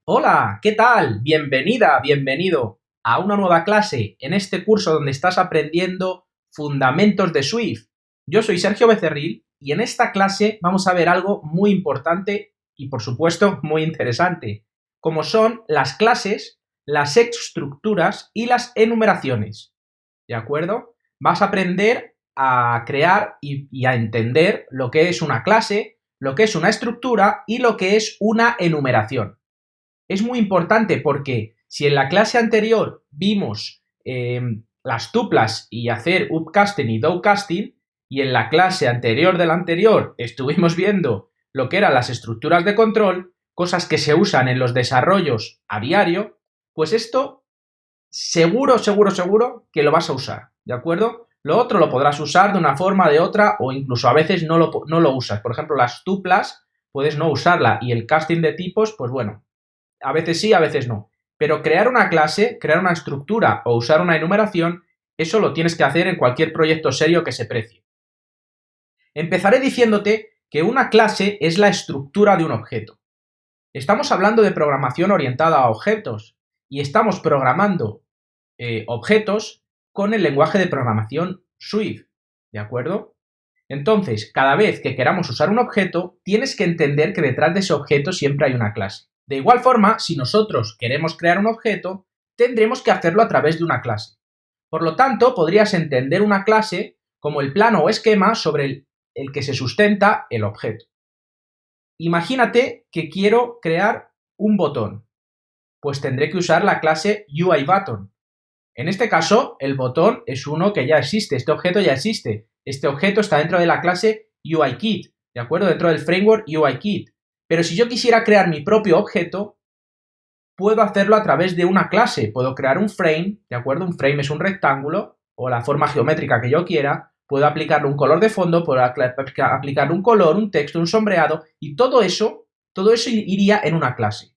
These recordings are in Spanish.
Hola, ¿qué tal? Bienvenida, bienvenido a una nueva clase en este curso donde estás aprendiendo fundamentos de Swift. Yo soy Sergio Becerril y en esta clase vamos a ver algo muy importante y, por supuesto, muy interesante, como son las clases, las estructuras y las enumeraciones. ¿De acuerdo? Vas a aprender a crear y a entender lo que es una clase, lo que es una estructura y lo que es una enumeración. Es muy importante porque si en la clase anterior vimos las tuplas y hacer upcasting y dowcasting, y en la clase anterior de la anterior estuvimos viendo lo que eran las estructuras de control, cosas que se usan en los desarrollos a diario, pues esto seguro que lo vas a usar, ¿de acuerdo? Lo otro lo podrás usar de una forma, de otra, o incluso a veces no lo usas. Por ejemplo, las tuplas puedes no usarla y el casting de tipos, pues bueno, a veces sí, a veces no. Pero crear una clase, crear una estructura o usar una enumeración, eso lo tienes que hacer en cualquier proyecto serio que se precie. Empezaré diciéndote que una clase es la estructura de un objeto. Estamos hablando de programación orientada a objetos y estamos programando objetos con el lenguaje de programación Swift, ¿de acuerdo? Entonces, cada vez que queramos usar un objeto, tienes que entender que detrás de ese objeto siempre hay una clase. De igual forma, si nosotros queremos crear un objeto, tendremos que hacerlo a través de una clase. Por lo tanto, podrías entender una clase como el plano o esquema sobre el que se sustenta el objeto. Imagínate que quiero crear un botón, pues tendré que usar la clase UIButton. En este caso, el botón es uno que ya existe, este objeto ya existe. Este objeto está dentro de la clase UIKit, ¿de acuerdo? Dentro del framework UIKit. Pero si yo quisiera crear mi propio objeto, puedo hacerlo a través de una clase. Puedo crear un frame, ¿de acuerdo? Un frame es un rectángulo o la forma geométrica que yo quiera. Puedo aplicarle un color de fondo, puedo aplicarle un color, un texto, un sombreado y todo eso iría en una clase.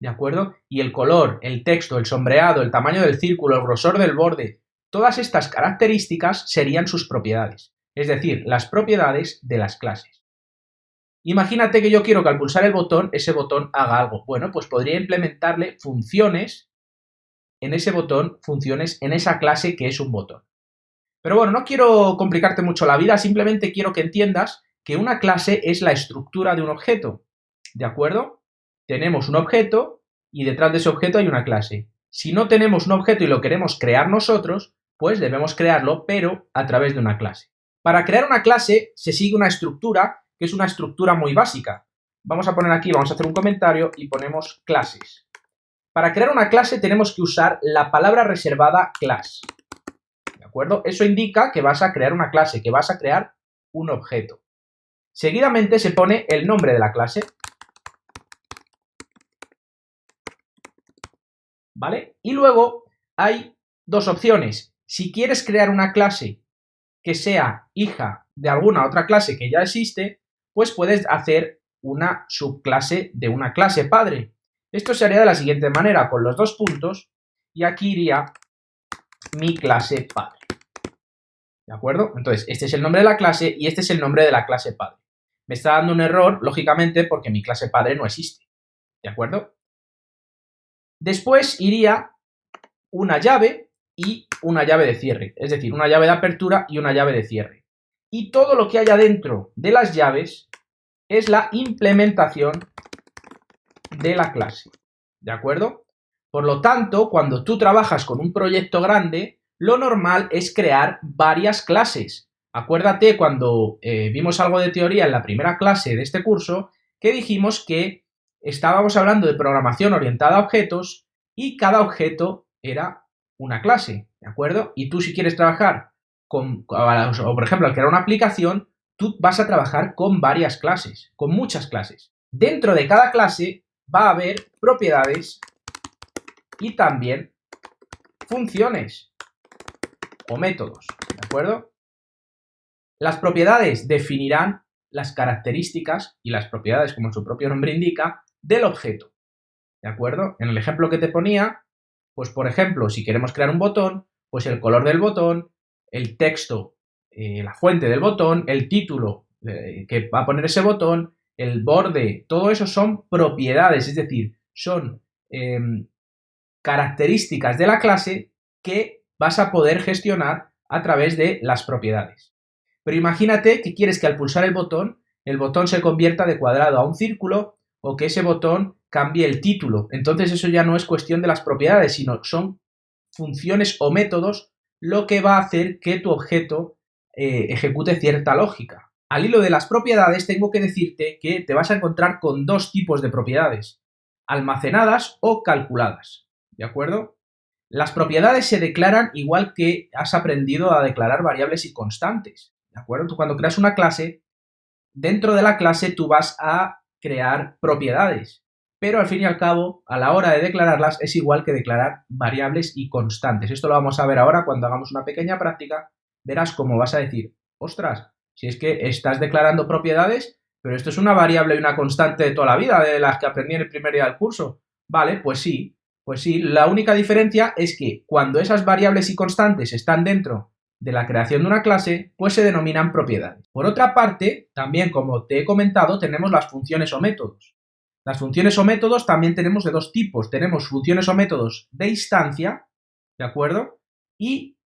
¿De acuerdo? Y el color, el texto, el sombreado, el tamaño del círculo, el grosor del borde, todas estas características serían sus propiedades, es decir, las propiedades de las clases. Imagínate que yo quiero que al pulsar el botón, ese botón haga algo. Bueno, pues podría implementarle funciones en ese botón, funciones en esa clase que es un botón. Pero bueno, no quiero complicarte mucho la vida, simplemente quiero que entiendas que una clase es la estructura de un objeto. ¿De acuerdo? Tenemos un objeto y detrás de ese objeto hay una clase. Si no tenemos un objeto y lo queremos crear nosotros, pues debemos crearlo, pero a través de una clase. Para crear una clase se sigue una estructura que es una estructura muy básica. Vamos a poner aquí, vamos a hacer un comentario y ponemos clases. Para crear una clase tenemos que usar la palabra reservada class. ¿De acuerdo? Eso indica que vas a crear una clase, que vas a crear un objeto. Seguidamente se pone el nombre de la clase. ¿Vale? Y luego hay dos opciones. Si quieres crear una clase que sea hija de alguna otra clase que ya existe, pues puedes hacer una subclase de una clase padre. Esto se haría de la siguiente manera, con los dos puntos, y aquí iría mi clase padre. ¿De acuerdo? Entonces, este es el nombre de la clase y este es el nombre de la clase padre. Me está dando un error, lógicamente, porque mi clase padre no existe. ¿De acuerdo? Después iría una llave y una llave de cierre, es decir, una llave de apertura y una llave de cierre. Y todo lo que haya dentro de las llaves es la implementación de la clase, ¿de acuerdo? Por lo tanto, cuando tú trabajas con un proyecto grande, lo normal es crear varias clases. Acuérdate cuando vimos algo de teoría en la primera clase de este curso, que dijimos que estábamos hablando de programación orientada a objetos y cada objeto era una clase, ¿de acuerdo? Y tú si quieres trabajar o por ejemplo, al crear una aplicación, tú vas a trabajar con varias clases, con muchas clases. Dentro de cada clase va a haber propiedades y también funciones o métodos, ¿de acuerdo? Las propiedades definirán las características y las propiedades, como su propio nombre indica, del objeto, ¿de acuerdo? En el ejemplo que te ponía, pues por ejemplo, si queremos crear un botón, pues el color del botón, el texto, la fuente del botón, el título que va a poner ese botón, el borde, todo eso son propiedades, es decir, son características de la clase que vas a poder gestionar a través de las propiedades. Pero imagínate que quieres que al pulsar el botón se convierta de cuadrado a un círculo o que ese botón cambie el título. Entonces eso ya no es cuestión de las propiedades, sino son funciones o métodos lo que va a hacer que tu objeto ejecute cierta lógica. Al hilo de las propiedades tengo que decirte que te vas a encontrar con dos tipos de propiedades, almacenadas o calculadas, ¿de acuerdo? Las propiedades se declaran igual que has aprendido a declarar variables y constantes, ¿de acuerdo? Tú cuando creas una clase, dentro de la clase tú vas a crear propiedades, pero al fin y al cabo, a la hora de declararlas es igual que declarar variables y constantes. Esto lo vamos a ver ahora cuando hagamos una pequeña práctica. Verás cómo vas a decir, ostras, si es que estás declarando propiedades, pero esto es una variable y una constante de toda la vida, de las que aprendí en el primer día del curso. Vale, pues sí, la única diferencia es que cuando esas variables y constantes están dentro de la creación de una clase, pues se denominan propiedades. Por otra parte, también como te he comentado, tenemos las funciones o métodos. Las funciones o métodos también tenemos de dos tipos. Tenemos funciones o métodos de instancia, ¿de acuerdo? Y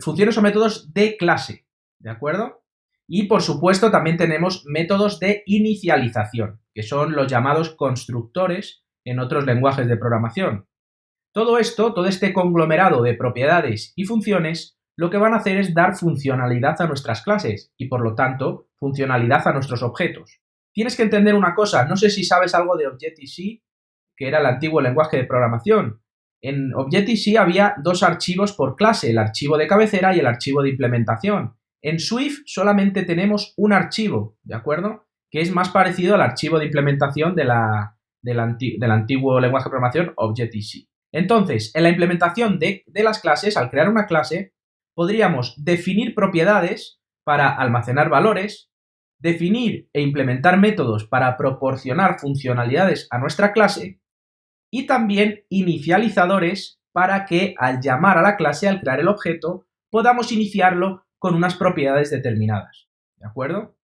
funciones o métodos de clase, ¿de acuerdo? Y por supuesto también tenemos métodos de inicialización, que son los llamados constructores en otros lenguajes de programación. Todo esto, todo este conglomerado de propiedades y funciones, lo que van a hacer es dar funcionalidad a nuestras clases y por lo tanto funcionalidad a nuestros objetos. Tienes que entender una cosa, no sé si sabes algo de Objective-C, que era el antiguo lenguaje de programación. En Objective-C había dos archivos por clase, el archivo de cabecera y el archivo de implementación. En Swift solamente tenemos un archivo, ¿de acuerdo? Que es más parecido al archivo de implementación del antiguo lenguaje de programación Objective-C. Entonces, en la implementación de las clases, al crear una clase, podríamos definir propiedades para almacenar valores, definir e implementar métodos para proporcionar funcionalidades a nuestra clase y también inicializadores para que al llamar a la clase, al crear el objeto, podamos iniciarlo con unas propiedades determinadas, ¿de acuerdo?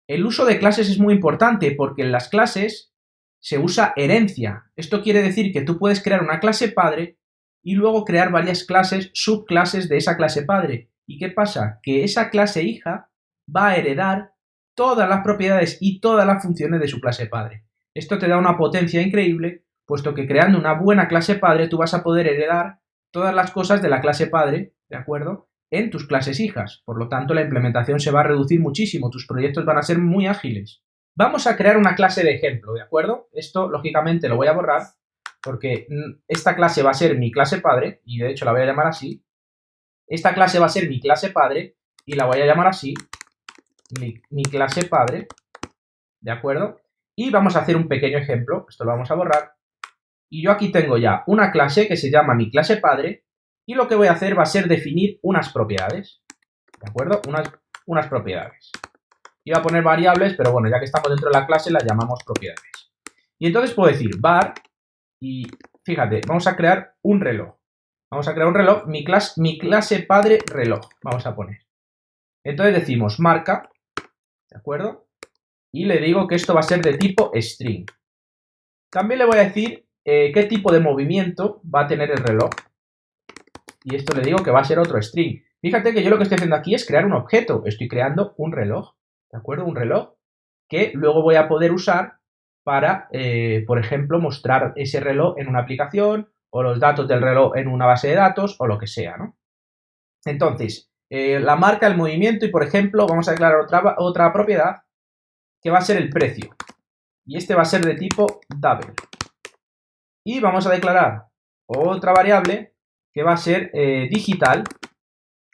El uso de clases es muy importante porque en las clases se usa herencia. Esto quiere decir que tú puedes crear una clase padre y luego crear varias clases, subclases de esa clase padre. ¿Y qué pasa? Que esa clase hija va a heredar todas las propiedades y todas las funciones de su clase padre. Esto te da una potencia increíble, puesto que creando una buena clase padre tú vas a poder heredar todas las cosas de la clase padre, ¿de acuerdo?, en tus clases hijas. Por lo tanto, la implementación se va a reducir muchísimo, tus proyectos van a ser muy ágiles. Vamos a crear una clase de ejemplo, ¿de acuerdo? Esto, lógicamente, lo voy a borrar porque esta clase va a ser mi clase padre y, de hecho, la voy a llamar así. Esta clase va a ser mi clase padre y la voy a llamar así, mi clase padre, ¿de acuerdo? Y vamos a hacer un pequeño ejemplo, esto lo vamos a borrar. Y yo aquí tengo ya una clase que se llama mi clase padre y lo que voy a hacer va a ser definir unas propiedades, ¿de acuerdo? Unas propiedades. Iba a poner variables, pero bueno, ya que estamos dentro de la clase, las llamamos propiedades. Y entonces puedo decir var y, fíjate, vamos a crear un reloj. Vamos a crear un reloj, mi clase padre reloj, vamos a poner. Entonces decimos marca, ¿de acuerdo? Y le digo que esto va a ser de tipo string. También le voy a decir qué tipo de movimiento va a tener el reloj. Y esto le digo que va a ser otro string. Fíjate que yo lo que estoy haciendo aquí es crear un objeto. Estoy creando un reloj, ¿de acuerdo? Un reloj que luego voy a poder usar para, por ejemplo, mostrar ese reloj en una aplicación o los datos del reloj en una base de datos o lo que sea, ¿no? Entonces, la marca, el movimiento y, por ejemplo, vamos a declarar otra propiedad que va a ser el precio. Y este va a ser de tipo double. Y vamos a declarar otra variable que va a ser digital.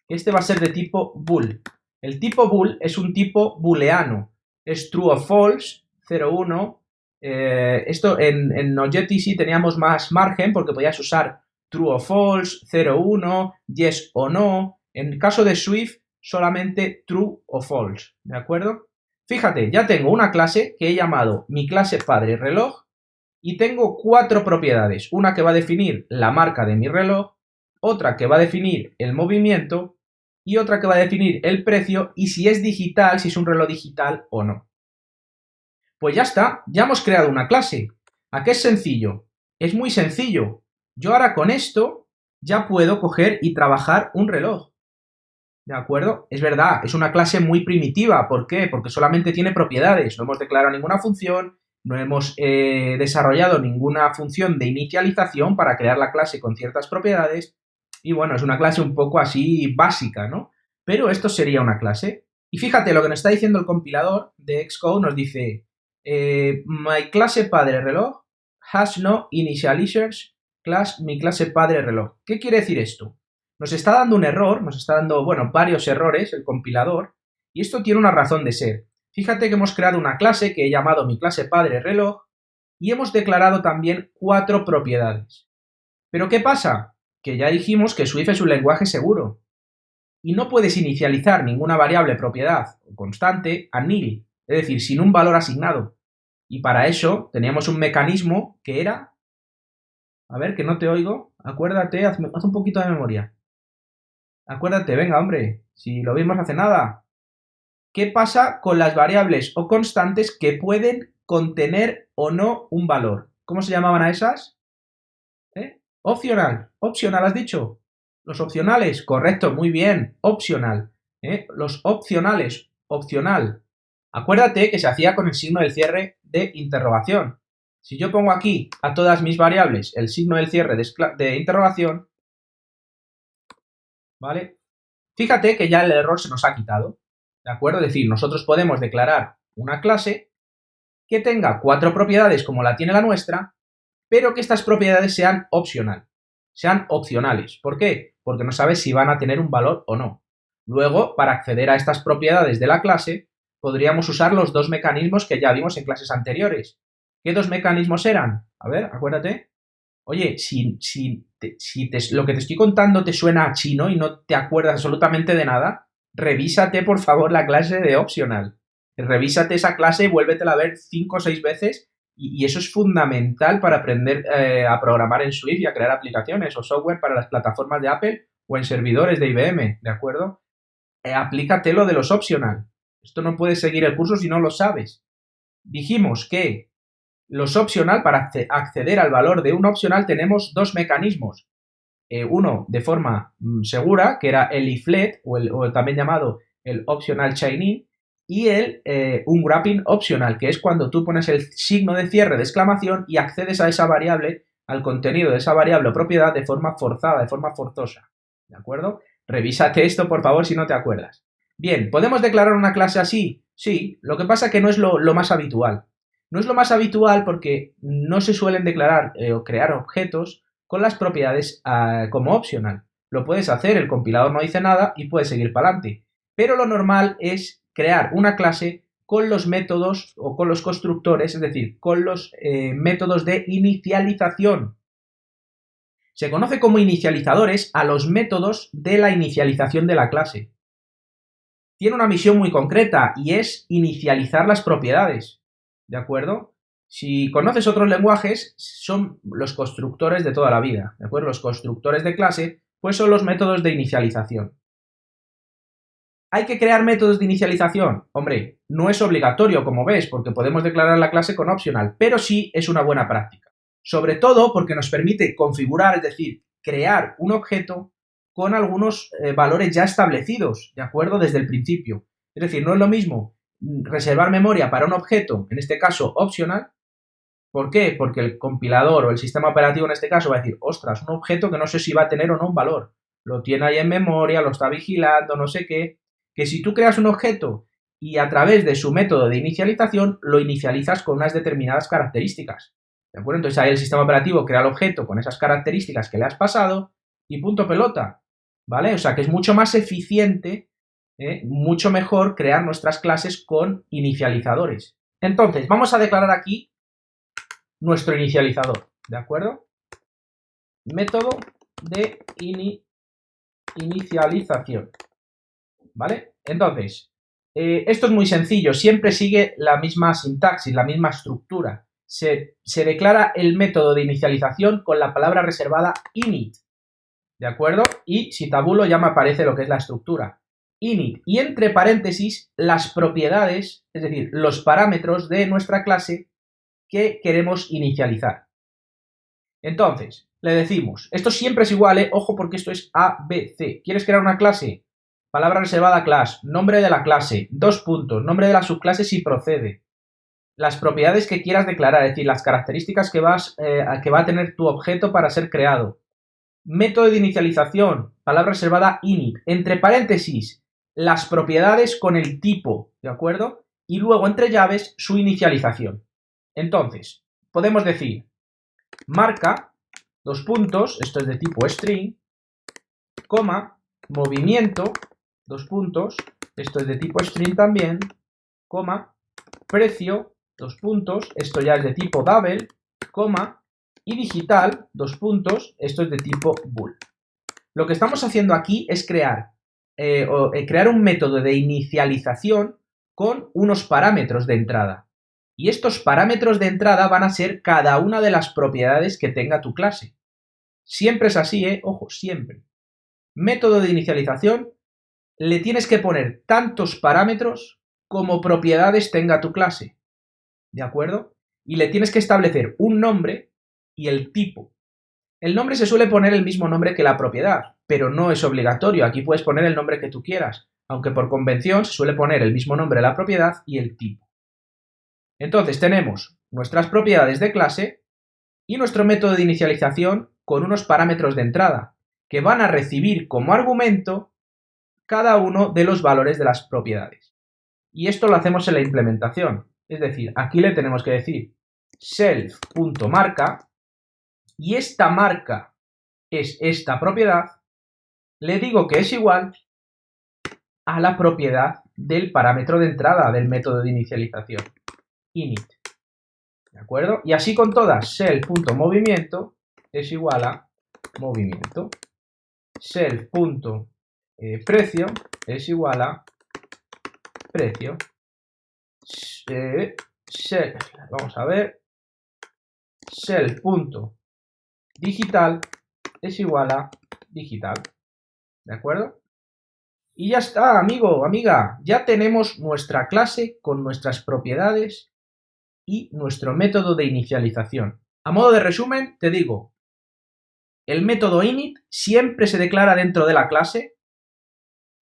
Este va a ser de tipo bool. El tipo bool es un tipo booleano. Es true o false, 0, 1. Esto en Objective-C teníamos más margen porque podías usar true o false, 0, 1, yes o no. En el caso de Swift, solamente true o false, ¿de acuerdo? Fíjate, ya tengo una clase que he llamado mi clase padre reloj y tengo 4 propiedades. Una que va a definir la marca de mi reloj, otra que va a definir el movimiento y otra que va a definir el precio y si es digital, si es un reloj digital o no. Pues ya está, ya hemos creado una clase. ¿A qué es sencillo? Es muy sencillo. Yo ahora con esto ya puedo coger y trabajar un reloj. ¿De acuerdo? Es verdad, es una clase muy primitiva. ¿Por qué? Porque solamente tiene propiedades. No hemos declarado ninguna función, no hemos desarrollado ninguna función de inicialización para crear la clase con ciertas propiedades. Y bueno, es una clase un poco así básica, ¿no? Pero esto sería una clase. Y fíjate, lo que nos está diciendo el compilador de Xcode nos dice my clase padre reloj has no initializers class mi clase padre reloj. ¿Qué quiere decir esto? Nos está dando un error, nos está dando, bueno, varios errores el compilador, y esto tiene una razón de ser. Fíjate que hemos creado una clase que he llamado mi clase padre reloj, y hemos declarado también 4 propiedades. ¿Pero qué pasa? Que ya dijimos que Swift es un lenguaje seguro, y no puedes inicializar ninguna variable propiedad o constante a nil, es decir, sin un valor asignado. Y para eso teníamos un mecanismo que era... A ver, que no te oigo. Acuérdate, haz un poquito de memoria. Acuérdate, venga, hombre, si lo vimos hace nada. ¿Qué pasa con las variables o constantes que pueden contener o no un valor? ¿Cómo se llamaban a esas? Opcional. Opcional, ¿has dicho? Los opcionales, correcto, muy bien. Opcional. Los opcionales, opcional. Acuérdate que se hacía con el signo del cierre de interrogación. Si yo pongo aquí a todas mis variables el signo del cierre de interrogación, ¿vale? Fíjate que ya el error se nos ha quitado, ¿de acuerdo? Es decir, nosotros podemos declarar una clase que tenga 4 propiedades como la tiene la nuestra, pero que estas propiedades sean opcionales. ¿Por qué? Porque no sabes si van a tener un valor o no. Luego, para acceder a estas propiedades de la clase, podríamos usar los 2 mecanismos que ya vimos en clases anteriores. ¿Qué 2 mecanismos eran? A ver, acuérdate. Oye, si lo que te estoy contando te suena a chino y no te acuerdas absolutamente de nada, revísate por favor la clase de optional. Revísate esa clase y vuélvetela a ver 5 o 6 veces y eso es fundamental para aprender a programar en Swift y a crear aplicaciones o software para las plataformas de Apple o en servidores de IBM, ¿de acuerdo? Aplícate lo de los optional. Esto no puedes seguir el curso si no lo sabes. Dijimos que los optional, para acceder al valor de un optional tenemos 2 mecanismos. Uno de forma segura, que era el iflet, o el también llamado el optional chain-in, y el unwrapping optional, que es cuando tú pones el signo de cierre de exclamación y accedes a esa variable, al contenido de esa variable o propiedad de forma forzada, de forma forzosa. ¿De acuerdo? Revísate esto, por favor, si no te acuerdas. Bien, ¿podemos declarar una clase así? Sí, lo que pasa es que no es lo más habitual. No es lo más habitual porque no se suelen declarar o crear objetos con las propiedades como optional. Lo puedes hacer, el compilador no dice nada y puedes seguir para adelante. Pero lo normal es crear una clase con los métodos o con los constructores, es decir, con los métodos de inicialización. Se conoce como inicializadores a los métodos de la inicialización de la clase. Tiene una misión muy concreta y es inicializar las propiedades. ¿De acuerdo? Si conoces otros lenguajes, son los constructores de toda la vida, ¿de acuerdo? Los constructores de clase, pues son los métodos de inicialización. ¿Hay que crear métodos de inicialización? Hombre, no es obligatorio, como ves, porque podemos declarar la clase con optional, pero sí es una buena práctica. Sobre todo porque nos permite configurar, es decir, crear un objeto con algunos valores ya establecidos, ¿de acuerdo? Desde el principio. Es decir, no es lo mismo reservar memoria para un objeto, en este caso optional. ¿Por qué? Porque el compilador o el sistema operativo en este caso va a decir, ostras, un objeto que no sé si va a tener o no un valor. Lo tiene ahí en memoria, lo está vigilando, no sé qué. Que si tú creas un objeto y a través de su método de inicialización lo inicializas con unas determinadas características. ¿De acuerdo? Entonces ahí el sistema operativo crea el objeto con esas características que le has pasado y punto pelota. ¿Vale? O sea que es mucho más eficiente, mucho mejor crear nuestras clases con inicializadores. Entonces, vamos a declarar aquí nuestro inicializador, ¿de acuerdo? Método de inicialización, ¿vale? Entonces, esto es muy sencillo, siempre sigue la misma sintaxis, la misma estructura. Se declara el método de inicialización con la palabra reservada init, ¿de acuerdo? Y si tabulo ya me aparece lo que es la estructura. Init y entre paréntesis las propiedades, es decir, los parámetros de nuestra clase que queremos inicializar. Entonces, le decimos, esto siempre es igual, ojo porque esto es ABC. ¿Quieres crear una clase? Palabra reservada class, nombre de la clase, nombre de la subclase si procede. Las propiedades que quieras declarar, es decir, las características que va a tener tu objeto para ser creado. Método de inicialización, palabra reservada init, entre paréntesis, las propiedades con el tipo, ¿de acuerdo? Y luego entre llaves su inicialización. Entonces, podemos decir marca, esto es de tipo string, coma, movimiento, esto es de tipo string también, coma, precio, esto ya es de tipo double, coma, y digital, esto es de tipo bool. Lo que estamos haciendo aquí es crear un método de inicialización con unos parámetros de entrada. Y estos parámetros de entrada van a ser cada una de las propiedades que tenga tu clase. Siempre es así, ojo, siempre. Método de inicialización, le tienes que poner tantos parámetros como propiedades tenga tu clase. ¿De acuerdo? Y le tienes que establecer un nombre y el tipo. El nombre se suele poner el mismo nombre que la propiedad, pero no es obligatorio. Aquí puedes poner el nombre que tú quieras, aunque por convención se suele poner el mismo nombre de la propiedad y el tipo. Entonces tenemos nuestras propiedades de clase y nuestro método de inicialización con unos parámetros de entrada que van a recibir como argumento cada uno de los valores de las propiedades. Y esto lo hacemos en la implementación. Es decir, aquí le tenemos que decir self.marca y esta marca es esta propiedad, le digo que es igual a la propiedad del parámetro de entrada del método de inicialización, init. ¿De acuerdo? Y así con todas, self.movimiento es igual a movimiento. Self.precio es igual a precio. Vamos a ver. Self.digital es igual a digital. ¿De acuerdo? Y ya está, amigo, amiga. Ya tenemos nuestra clase con nuestras propiedades y nuestro método de inicialización. A modo de resumen, te digo, el método init siempre se declara dentro de la clase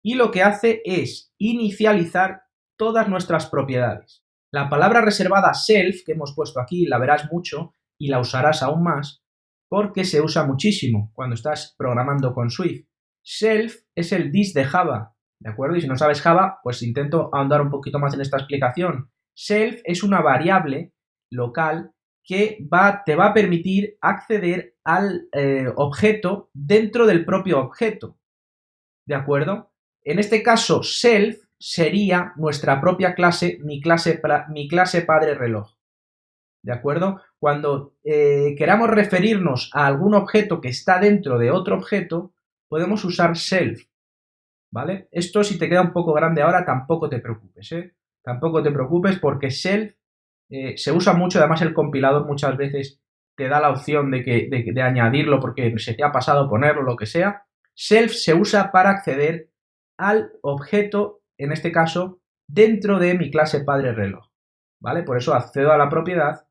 y lo que hace es inicializar todas nuestras propiedades. La palabra reservada self, que hemos puesto aquí, la verás mucho y la usarás aún más porque se usa muchísimo cuando estás programando con Swift. Self es el dis de Java, ¿de acuerdo? Y si no sabes Java, pues intento ahondar un poquito más en esta explicación. Self es una variable local que te va a permitir acceder al objeto dentro del propio objeto, ¿de acuerdo? En este caso, self sería nuestra propia clase, mi clase padre reloj, ¿de acuerdo? Cuando queramos referirnos a algún objeto que está dentro de otro objeto, podemos usar self, ¿vale? Esto si te queda un poco grande ahora, tampoco te preocupes, Tampoco te preocupes porque self se usa mucho, además el compilador muchas veces te da la opción de añadirlo porque se te ha pasado ponerlo, lo que sea. Self se usa para acceder al objeto, en este caso, dentro de mi clase padre reloj, ¿vale? Por eso accedo a la propiedad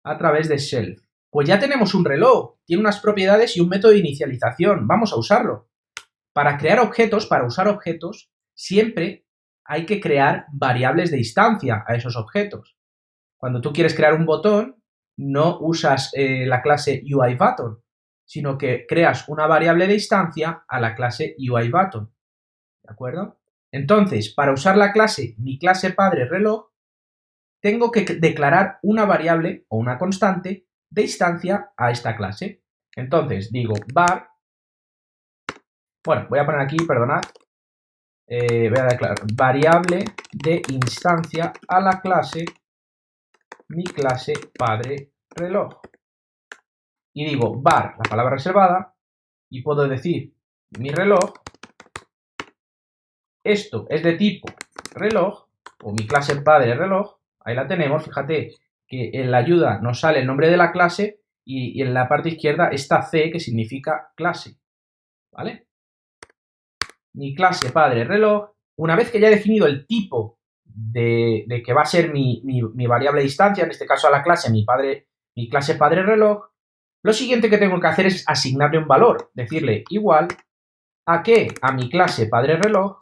a través de self. Pues ya tenemos un reloj, tiene unas propiedades y un método de inicialización, vamos a usarlo. Para crear objetos, para usar objetos, siempre hay que crear variables de instancia a esos objetos. Cuando tú quieres crear un botón, no usas la clase UIButton, sino que creas una variable de instancia a la clase UIButton, ¿de acuerdo? Entonces, para usar la clase mi clase padre reloj, tengo que declarar una variable o una constante de instancia a esta clase. Entonces, digo var, bueno, voy a poner aquí, perdonad, voy a declarar variable de instancia a la clase mi clase padre reloj. Y digo var, la palabra reservada, y puedo decir mi reloj, esto es de tipo reloj, o mi clase padre reloj, ahí la tenemos, fíjate que en la ayuda nos sale el nombre de la clase y en la parte izquierda está C, que significa clase, ¿vale? Mi clase padre reloj, una vez que ya he definido el tipo de que va a ser mi variable distancia, en este caso a la clase, mi clase padre reloj, lo siguiente que tengo que hacer es asignarle un valor, decirle igual a qué, a mi clase padre reloj.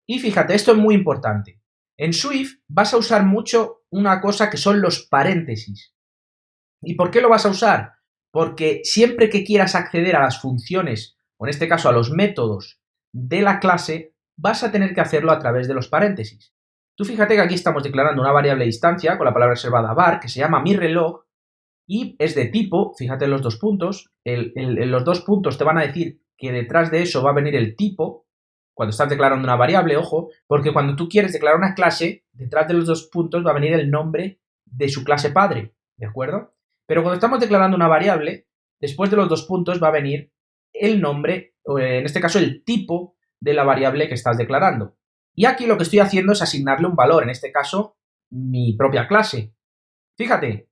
Y fíjate, esto es muy importante. En Swift vas a usar mucho una cosa que son los paréntesis. ¿Y por qué lo vas a usar? Porque siempre que quieras acceder a las funciones, o en este caso a los métodos de la clase, vas a tener que hacerlo a través de los paréntesis. Tú fíjate que aquí estamos declarando una variable distancia con la palabra reservada var, que se llama mi reloj, y es de tipo, fíjate en los dos puntos, los dos puntos te van a decir que detrás de eso va a venir el tipo, cuando estás declarando una variable, ojo, porque cuando tú quieres declarar una clase, detrás de los dos puntos va a venir el nombre de su clase padre, ¿de acuerdo? Pero cuando estamos declarando una variable, después de los dos puntos va a venir el nombre, o en este caso el tipo de la variable que estás declarando. Y aquí lo que estoy haciendo es asignarle un valor, en este caso mi propia clase. Fíjate,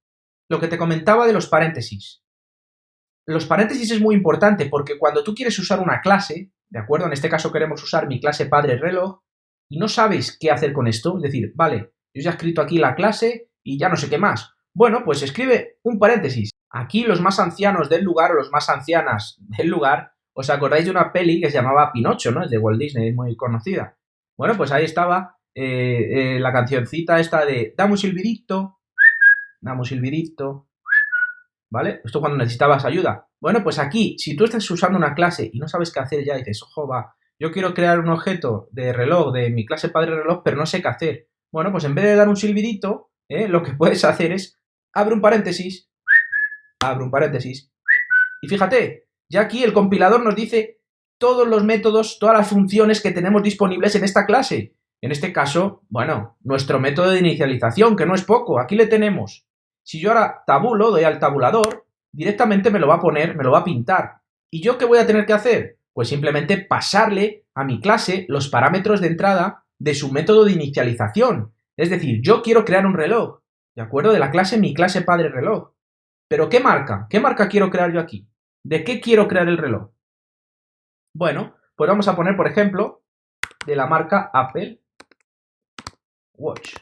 lo que te comentaba de los paréntesis. Los paréntesis es muy importante porque cuando tú quieres usar una clase, ¿de acuerdo? En este caso queremos usar mi clase padre reloj y no sabes qué hacer con esto, es decir, vale, yo ya he escrito aquí la clase y ya no sé qué más. Bueno, pues escribe un paréntesis. Aquí los más ancianos del lugar o los más ancianas del lugar, ¿os acordáis de una peli que se llamaba Pinocho, ¿no? Es de Walt Disney, es muy conocida. Bueno, pues ahí estaba la cancioncita esta de dame un silbidito, ¿vale? Esto cuando necesitabas ayuda. Bueno, pues aquí, si tú estás usando una clase y no sabes qué hacer ya, y dices, ojo, va, yo quiero crear un objeto de reloj de mi clase padre reloj, pero no sé qué hacer. Bueno, pues en vez de dar un silbidito, lo que puedes hacer es, abre un paréntesis, y fíjate, ya aquí el compilador nos dice todos los métodos, todas las funciones que tenemos disponibles en esta clase. En este caso, bueno, nuestro método de inicialización, que no es poco, aquí le tenemos. Si yo ahora tabulo, doy al tabulador, directamente me lo va a poner, me lo va a pintar. ¿Y yo qué voy a tener que hacer? Pues simplemente pasarle a mi clase los parámetros de entrada de su método de inicialización. Es decir, yo quiero crear un reloj, ¿de acuerdo? De la clase mi clase padre reloj. ¿Pero qué marca? ¿Qué marca quiero crear yo aquí? ¿De qué quiero crear el reloj? Bueno, pues vamos a poner, por ejemplo, de la marca Apple Watch.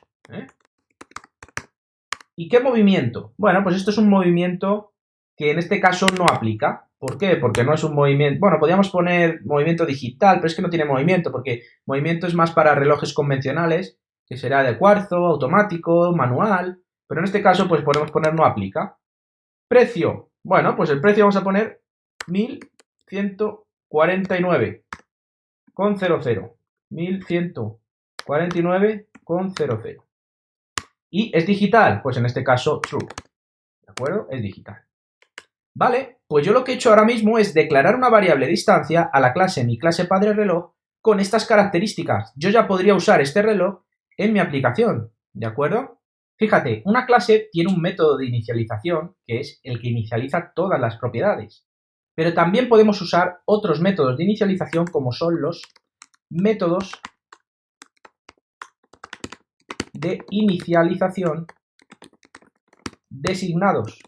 ¿Y qué movimiento? Bueno, pues esto es un movimiento que en este caso no aplica. ¿Por qué? Porque no es un movimiento... Bueno, podríamos poner movimiento digital, pero es que no tiene movimiento, porque movimiento es más para relojes convencionales, que será de cuarzo, automático, manual, pero en este caso pues podemos poner no aplica. Precio. Bueno, pues el precio vamos a poner 1149,00. 1149,00. ¿Y es digital? Pues en este caso, true. ¿De acuerdo? Es digital. Vale, pues yo lo que he hecho ahora mismo es declarar una variable distancia a la clase mi clase padre reloj con estas características. Yo ya podría usar este reloj en mi aplicación. ¿De acuerdo? Fíjate, una clase tiene un método de inicialización que es el que inicializa todas las propiedades. Pero también podemos usar otros métodos de inicialización como son los métodos de inicialización designados.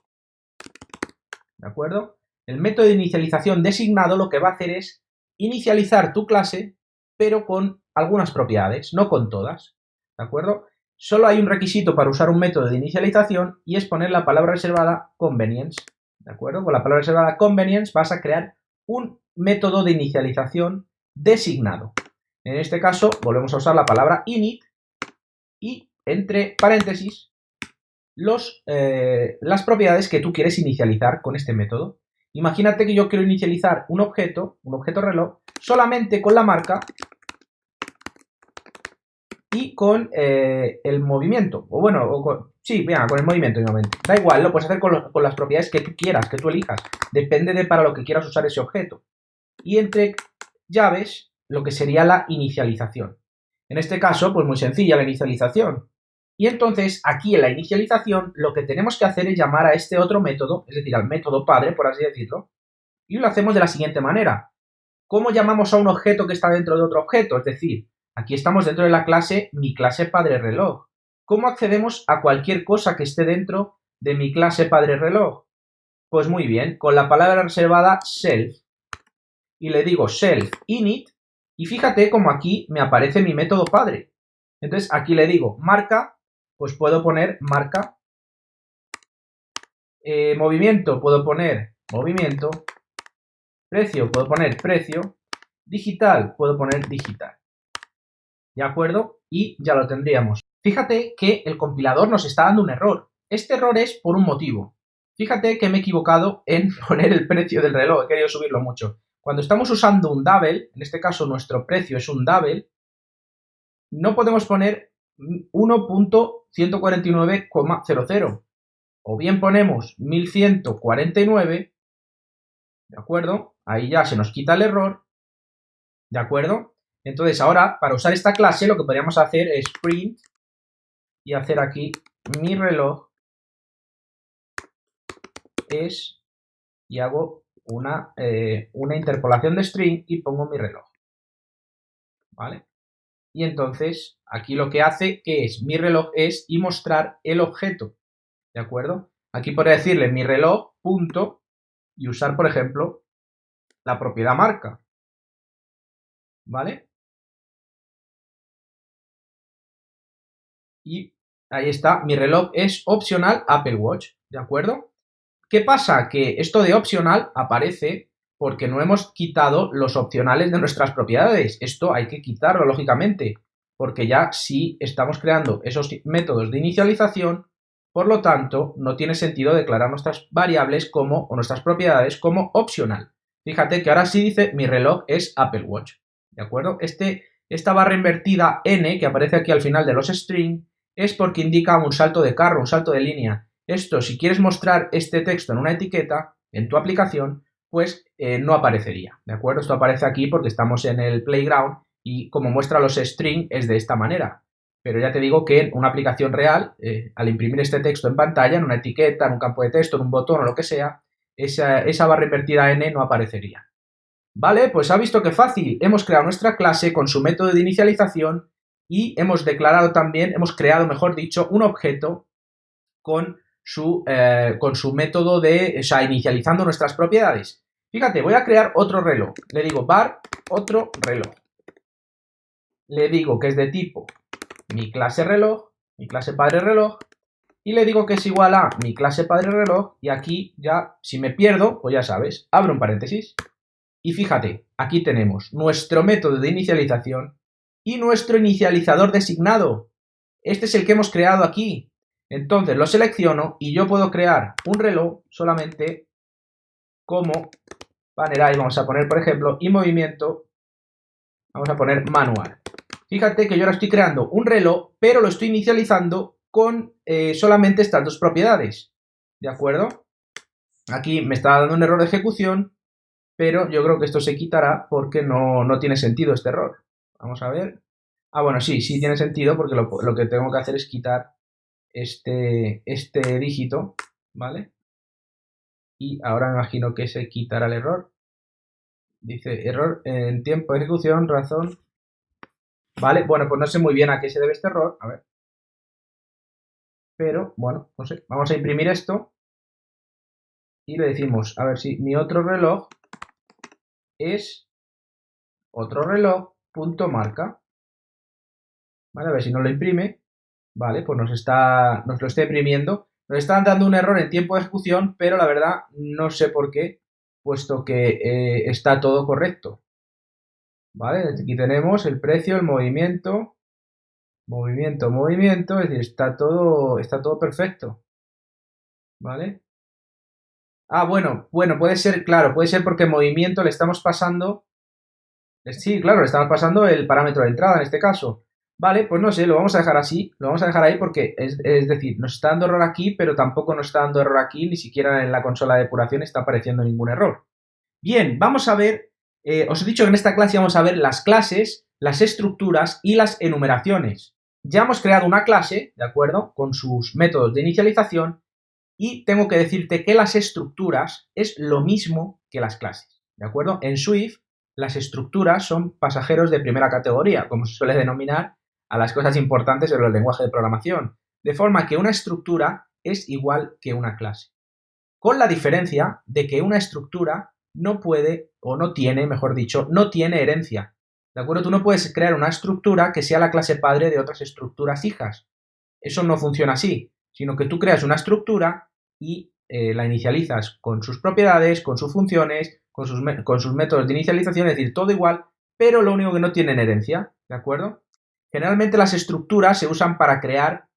¿De acuerdo? El método de inicialización designado lo que va a hacer es inicializar tu clase, pero con algunas propiedades, no con todas. ¿De acuerdo? Solo hay un requisito para usar un método de inicialización y es poner la palabra reservada convenience. ¿De acuerdo? Con la palabra reservada convenience vas a crear un método de inicialización designado. En este caso, volvemos a usar la palabra init y entre paréntesis las propiedades que tú quieres inicializar con este método. Imagínate que yo quiero inicializar un objeto reloj, solamente con la marca y con el movimiento. O bueno, con el movimiento igualmente. Da igual, lo puedes hacer con las propiedades que tú quieras, que tú elijas. Depende de para lo que quieras usar ese objeto. Y entre llaves, lo que sería la inicialización. En este caso, pues muy sencilla la inicialización. Y entonces, aquí en la inicialización, lo que tenemos que hacer es llamar a este otro método, es decir, al método padre, por así decirlo, y lo hacemos de la siguiente manera. ¿Cómo llamamos a un objeto que está dentro de otro objeto? Es decir, aquí estamos dentro de la clase mi clase padre reloj. ¿Cómo accedemos a cualquier cosa que esté dentro de mi clase padre reloj? Pues muy bien, con la palabra reservada self. Y le digo self init, y fíjate como aquí me aparece mi método padre. Entonces aquí le digo marca, pues puedo poner marca. Movimiento, puedo poner movimiento. Precio, puedo poner precio. Digital, puedo poner digital. ¿De acuerdo? Y ya lo tendríamos. Fíjate que el compilador nos está dando un error. Este error es por un motivo. Fíjate que me he equivocado en poner el precio del reloj, he querido subirlo mucho. Cuando estamos usando un double, en este caso nuestro precio es un double, no podemos poner 1.149,00. O bien ponemos 1149, ¿de acuerdo? Ahí ya se nos quita el error, ¿de acuerdo? Entonces ahora, para usar esta clase, lo que podríamos hacer es print y hacer aquí mi reloj es, y hago una interpolación de string y pongo mi reloj, ¿vale? Y entonces aquí lo que hace, que es mi reloj es y mostrar el objeto, ¿de acuerdo? Aquí podría decirle mi reloj punto y usar, por ejemplo, la propiedad marca, ¿vale? Y ahí está, mi reloj es opcional Apple Watch, ¿de acuerdo? ¿Qué pasa? Que esto de opcional aparece porque no hemos quitado los opcionales de nuestras propiedades. Esto hay que quitarlo, lógicamente, porque ya sí estamos creando esos métodos de inicialización, por lo tanto, no tiene sentido declarar nuestras variables como, o nuestras propiedades como opcional. Fíjate que ahora sí dice mi reloj es Apple Watch, ¿de acuerdo? Esta barra invertida n que aparece aquí al final de los string es porque indica un salto de carro, un salto de línea. Esto, si quieres mostrar este texto en una etiqueta, en tu aplicación, pues no aparecería, ¿de acuerdo? Esto aparece aquí porque estamos en el playground y como muestra los string es de esta manera. Pero ya te digo que en una aplicación real, al imprimir este texto en pantalla, en una etiqueta, en un campo de texto, en un botón o lo que sea, esa barra invertida n no aparecería. Vale, pues ha visto que fácil. Hemos creado nuestra clase con su método de inicialización y hemos declarado también, hemos creado, mejor dicho, un objeto con su método de, o sea, inicializando nuestras propiedades. Fíjate, voy a crear otro reloj. Le digo var otro reloj. Le digo que es de tipo mi clase reloj, mi clase padre reloj, y le digo que es igual a mi clase padre reloj, y aquí ya, si me pierdo, pues ya sabes, abro un paréntesis, y fíjate, aquí tenemos nuestro método de inicialización y nuestro inicializador designado. Este es el que hemos creado aquí. Entonces lo selecciono y yo puedo crear un reloj solamente como manera, y vamos a poner, por ejemplo, y movimiento, vamos a poner manual. Fíjate que yo ahora estoy creando un reloj, pero lo estoy inicializando con solamente estas dos propiedades, ¿de acuerdo? Aquí me está dando un error de ejecución, pero yo creo que esto se quitará porque no tiene sentido este error. Vamos a ver. Ah, bueno, sí tiene sentido porque lo que tengo que hacer es quitar este dígito, ¿vale? Y ahora me imagino que se quitará el error. Dice error en tiempo de ejecución, razón. Vale, bueno, pues no sé muy bien a qué se debe este error. A ver. Pero, bueno, no sé. Vamos a imprimir esto. Y le decimos, a ver si mi otro reloj es otro reloj punto marca. Vale, a ver si no lo imprime. Vale, pues nos lo está imprimiendo. Nos están dando un error en tiempo de ejecución, pero la verdad no sé por qué, puesto que está todo correcto. Vale, aquí tenemos el precio, el movimiento, movimiento, es decir, está todo perfecto. ¿Vale? Ah, bueno, puede ser, claro, puede ser porque movimiento le estamos pasando. Sí, claro, le estamos pasando el parámetro de entrada en este caso. Vale, pues no sé, lo vamos a dejar así, lo vamos a dejar ahí porque es decir, nos está dando error aquí, pero tampoco nos está dando error aquí, ni siquiera en la consola de depuración está apareciendo ningún error. Bien, vamos a ver, os he dicho que en esta clase vamos a ver las clases, las estructuras y las enumeraciones. Ya hemos creado una clase, ¿de acuerdo?, con sus métodos de inicialización y tengo que decirte que las estructuras es lo mismo que las clases, ¿de acuerdo? En Swift las estructuras son pasajeros de primera categoría, como se suele denominar a las cosas importantes en los lenguajes de programación, de forma que una estructura es igual que una clase, con la diferencia de que una estructura no puede, o no tiene, mejor dicho, no tiene herencia. ¿De acuerdo? Tú no puedes crear una estructura que sea la clase padre de otras estructuras hijas. Eso no funciona así, sino que tú creas una estructura y la inicializas con sus propiedades, con sus funciones, con sus métodos de inicialización, es decir, todo igual, pero lo único que no tienen herencia, ¿de acuerdo? Generalmente las estructuras se usan para crear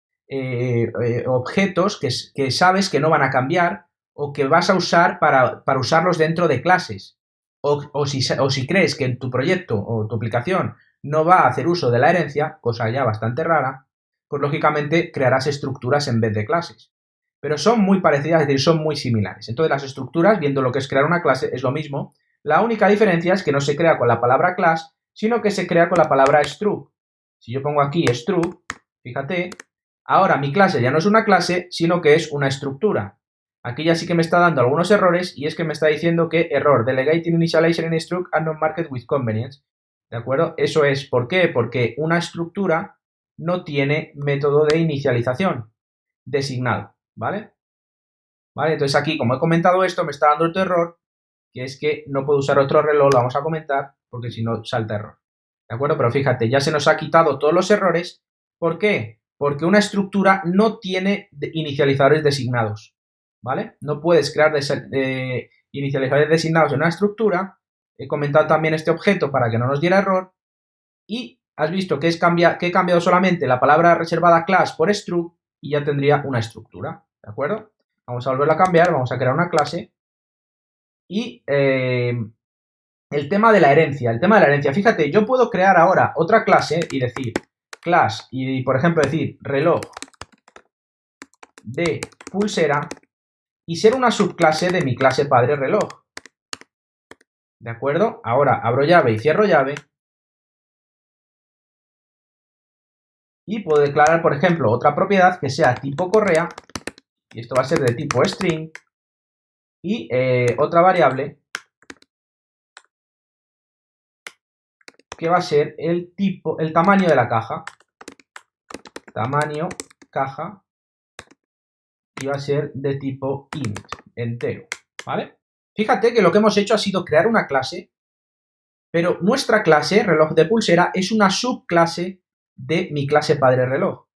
objetos que sabes que no van a cambiar o que vas a usar para usarlos dentro de clases. O si crees que en tu proyecto o tu aplicación no va a hacer uso de la herencia, cosa ya bastante rara, pues lógicamente crearás estructuras en vez de clases. Pero son muy parecidas, es decir, son muy similares. Entonces las estructuras, viendo lo que es crear una clase, es lo mismo. La única diferencia es que no se crea con la palabra class, sino que se crea con la palabra struct. Si yo pongo aquí struct, fíjate, ahora mi clase ya no es una clase, sino que es una estructura. Aquí ya sí que me está dando algunos errores y es que me está diciendo que error, delegating initialization in struct and not marked with convenience. ¿De acuerdo? Eso es, ¿por qué? Porque una estructura no tiene método de inicialización designado, ¿vale? ¿Vale? Entonces aquí, como he comentado esto, me está dando otro error, que es que no puedo usar otro reloj, lo vamos a comentar, porque si no salta error. ¿De acuerdo? Pero fíjate, ya se nos ha quitado todos los errores. ¿Por qué? Porque una estructura no tiene inicializadores designados, ¿vale? No puedes crear inicializadores designados en una estructura. He comentado también este objeto para que no nos diera error. Y has visto que he cambiado solamente la palabra reservada class por struct y ya tendría una estructura, ¿de acuerdo? Vamos a volverla a cambiar, vamos a crear una clase. Y el tema de la herencia, fíjate, yo puedo crear ahora otra clase y decir class y por ejemplo decir reloj de pulsera y ser una subclase de mi clase padre reloj. ¿De acuerdo? Ahora abro llave y cierro llave. Y puedo declarar, por ejemplo, otra propiedad que sea tipo correa, y esto va a ser de tipo string, y otra variable que va a ser el tamaño de la caja. Tamaño caja, y va a ser de tipo int, entero, ¿vale? Fíjate que lo que hemos hecho ha sido crear una clase, pero nuestra clase, reloj de pulsera, es una subclase de mi clase padre reloj.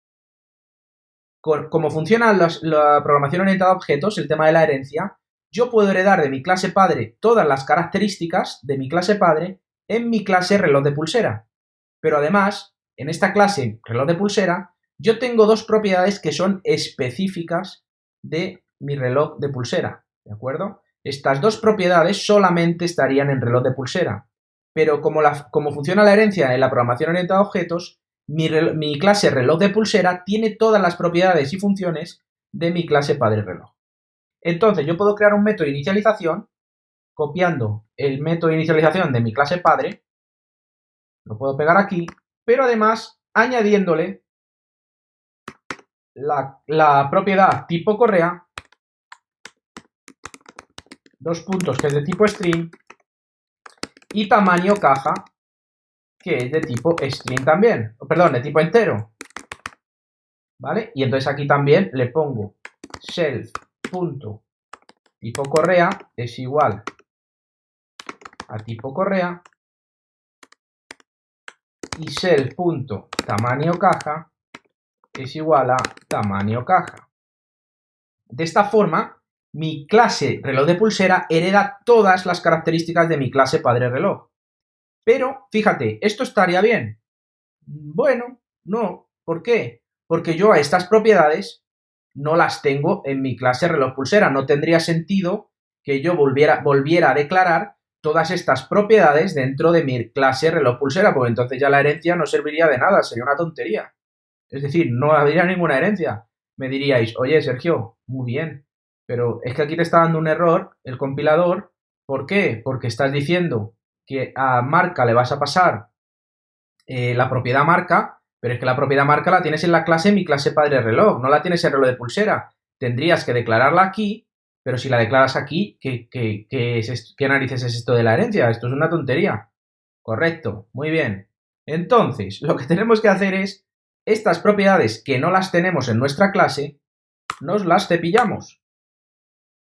Como funciona la programación orientada a objetos, el tema de la herencia, yo puedo heredar de mi clase padre todas las características de mi clase padre en mi clase reloj de pulsera. Pero además, en esta clase reloj de pulsera, yo tengo dos propiedades que son específicas de mi reloj de pulsera, ¿de acuerdo? Estas dos propiedades solamente estarían en reloj de pulsera, pero como funciona la herencia en la programación orientada a objetos, mi clase reloj de pulsera tiene todas las propiedades y funciones de mi clase padre reloj. Entonces yo puedo crear un método de inicialización copiando el método de inicialización de mi clase padre, lo puedo pegar aquí, pero además añadiéndole la propiedad tipo correa, dos puntos que es de tipo string, y tamaño caja, que es de tipo string también, perdón, de tipo entero, ¿vale? Y entonces aquí también le pongo self.tipo correa es igual a tipo correa y self.tamaño caja es igual a tamaño caja. De esta forma, mi clase reloj de pulsera hereda todas las características de mi clase padre reloj. Pero, fíjate, ¿esto estaría bien? Bueno, no. ¿Por qué? Porque yo a estas propiedades no las tengo en mi clase reloj pulsera. No tendría sentido que yo volviera a declarar todas estas propiedades dentro de mi clase reloj pulsera, porque entonces ya la herencia no serviría de nada, sería una tontería. Es decir, no habría ninguna herencia. Me diríais, oye, Sergio, muy bien, pero es que aquí te está dando un error el compilador. ¿Por qué? Porque estás diciendo que a marca le vas a pasar la propiedad marca, pero es que la propiedad marca la tienes en la clase mi clase padre reloj, no la tienes en reloj de pulsera. Tendrías que declararla aquí, pero si la declaras aquí, ¿qué narices es esto de la herencia? Esto es una tontería. Correcto, muy bien. Entonces, lo que tenemos que hacer es estas propiedades que no las tenemos en nuestra clase, nos las cepillamos.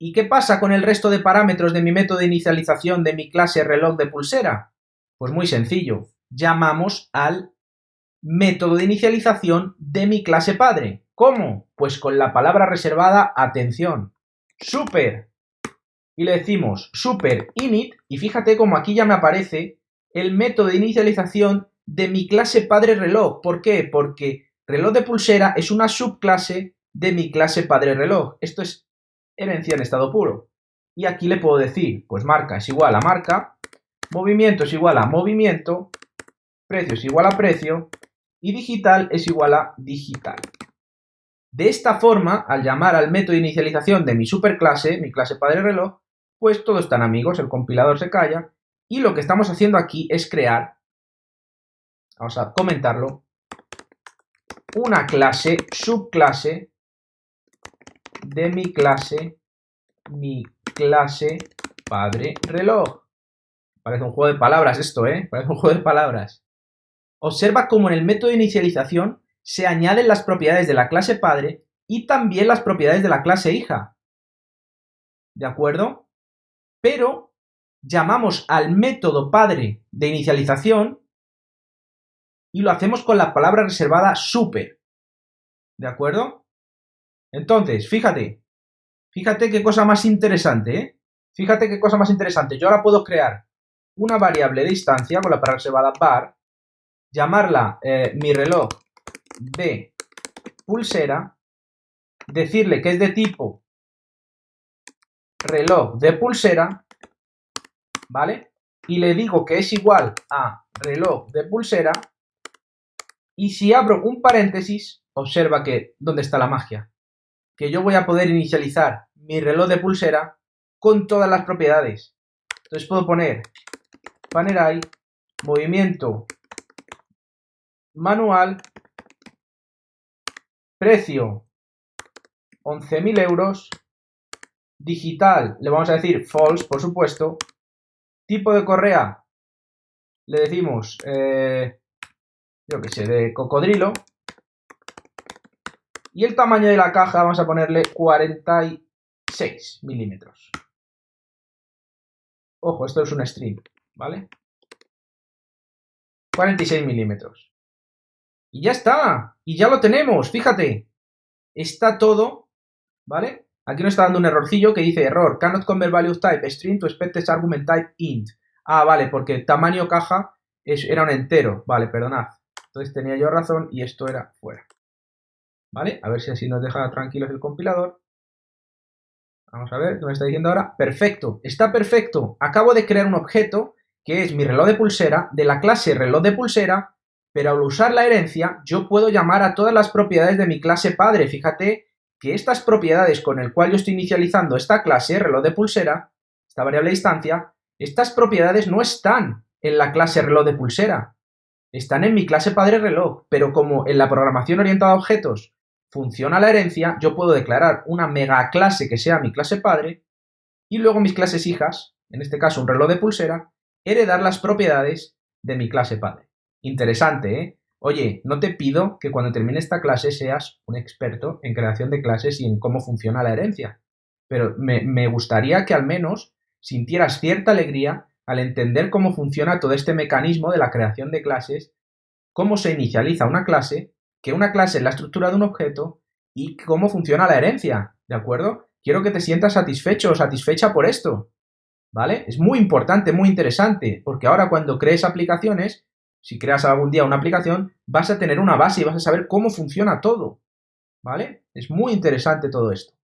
¿Y qué pasa con el resto de parámetros de mi método de inicialización de mi clase reloj de pulsera? Pues muy sencillo. llamamos al método de inicialización de mi clase padre. ¿Cómo? Pues con la palabra reservada, atención, super. Y le decimos super init, y fíjate como aquí ya me aparece el método de inicialización de mi clase padre reloj. ¿Por qué? Porque reloj de pulsera es una subclase de mi clase padre reloj. Esto es herencia en estado puro. Y aquí le puedo decir, pues marca es igual a marca, movimiento es igual a movimiento, precio es igual a precio, y digital es igual a digital. De esta forma, al llamar al método de inicialización de mi superclase, mi clase padre reloj, pues todos están amigos, el compilador se calla, y lo que estamos haciendo aquí es crear, vamos a comentarlo, una clase, subclase de mi clase padre reloj. Parece un juego de palabras esto, ¿eh? Parece un juego de palabras. Observa cómo en el método de inicialización se añaden las propiedades de la clase padre y también las propiedades de la clase hija. ¿De acuerdo? Pero llamamos al método padre de inicialización y lo hacemos con la palabra reservada super. ¿De acuerdo? Entonces, fíjate qué cosa más interesante, ¿eh? Fíjate qué cosa más interesante. Yo ahora puedo crear una variable de instancia con la palabra reservada var, llamarla mi reloj de pulsera, decirle que es de tipo reloj de pulsera, ¿vale? Y le digo que es igual a reloj de pulsera, y si abro un paréntesis, observa que, ¿dónde está la magia? Que yo voy a poder inicializar mi reloj de pulsera con todas las propiedades. Entonces puedo poner Panerai, movimiento manual, precio 11.000 euros, digital, le vamos a decir false, por supuesto, tipo de correa, le decimos, yo qué sé, de cocodrilo, y el tamaño de la caja vamos a ponerle 46 milímetros. Ojo, esto es un string, ¿vale? 46 milímetros. Y ya está, y ya lo tenemos, fíjate, está todo, ¿vale? Aquí nos está dando un errorcillo que dice error, cannot convert value type string to expected argument type int. Ah, vale, porque tamaño caja era un entero, vale, perdonad. Entonces tenía yo razón y esto era fuera. ¿Vale? A ver si así nos deja tranquilos el compilador. Vamos a ver, ¿qué me está diciendo ahora? Perfecto, está perfecto. Acabo de crear un objeto que es mi reloj de pulsera, de la clase reloj de pulsera, pero al usar la herencia yo puedo llamar a todas las propiedades de mi clase padre. Fíjate que estas propiedades con el cual yo estoy inicializando esta clase, reloj de pulsera, esta variable de instancia, estas propiedades no están en la clase reloj de pulsera, están en mi clase padre reloj, pero como en la programación orientada a objetos funciona la herencia, yo puedo declarar una mega clase que sea mi clase padre y luego mis clases hijas, en este caso un reloj de pulsera, heredar las propiedades de mi clase padre. Interesante, ¿eh? Oye, no te pido que cuando termine esta clase seas un experto en creación de clases y en cómo funciona la herencia, pero me gustaría que al menos sintieras cierta alegría al entender cómo funciona todo este mecanismo de la creación de clases, cómo se inicializa una clase, que una clase es la estructura de un objeto y cómo funciona la herencia, ¿de acuerdo? Quiero que te sientas satisfecho o satisfecha por esto, ¿vale? Es muy importante, muy interesante, porque ahora cuando crees aplicaciones, si creas algún día una aplicación, vas a tener una base y vas a saber cómo funciona todo, ¿vale? Es muy interesante todo esto.